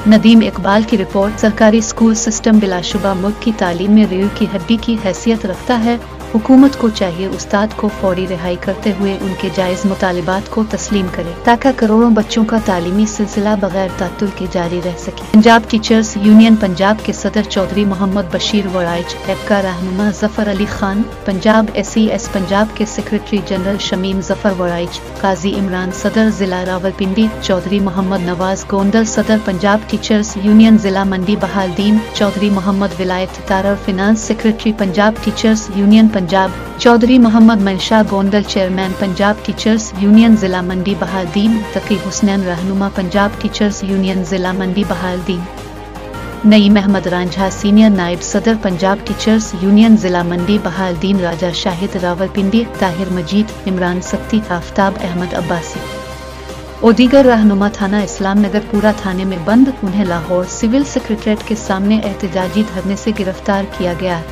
नदीम इकबाल की रिपोर्ट। सरकारी school system बिलाशुबा मुल्क की तालीम में रीढ़ की हड्डी की हैसियत रखता है। हुकूमत को चाहिए उस्ताद को फौरी रिहाई करते हुए उनके जायज़ मुतालिबात को तस्लीम करे ताकि करोड़ों बच्चों का तालीमी सिलसिला बगैर तातुल के जारी रह सके। पंजाब टीचर्स यूनियन पंजाब के सदर चौधरी मोहम्मद बशीर वराइच, एपका रहनुमा जफर अली खान, पंजाब SES पंजाब के सेक्रेटरी जनरल शमीम जफर वराइच, काजी इमरान सदर जिला रावलपिंडी, चौधरी मोहम्मद नवाज गोंदल सदर पंजाब टीचर्स यूनियन जिला Mandi बहालदीन, Chaudhry Muhammad Wilayat Tarar finance secretary Punjab teachers union Punjab, Chaudhry Muhammad Mansha Gondal chairman Punjab teachers union जिला मंडी बहालदीन, तकी हुसनैन रहनुमा पंजाब टीचर्स यूनियन जिला मंडी बहालदीन, नईम अहमद रांझा सीनियर नायब सदर पंजाब टीचर्स यूनियन जिला मंडी बहालदीन, राजा शाहिद रावलपिंडी, ताहिर मजीद, इमरान सत्ती, आफ्ताब अहमद अब्बासी और दीगर रहनुमा थाना इस्लाम नगर पूरा थाने में बंद। उन्हें लाहौर सिविल सेक्रेटरीट के सामने एहतजाजी धरने से गिरफ्तार किया गया।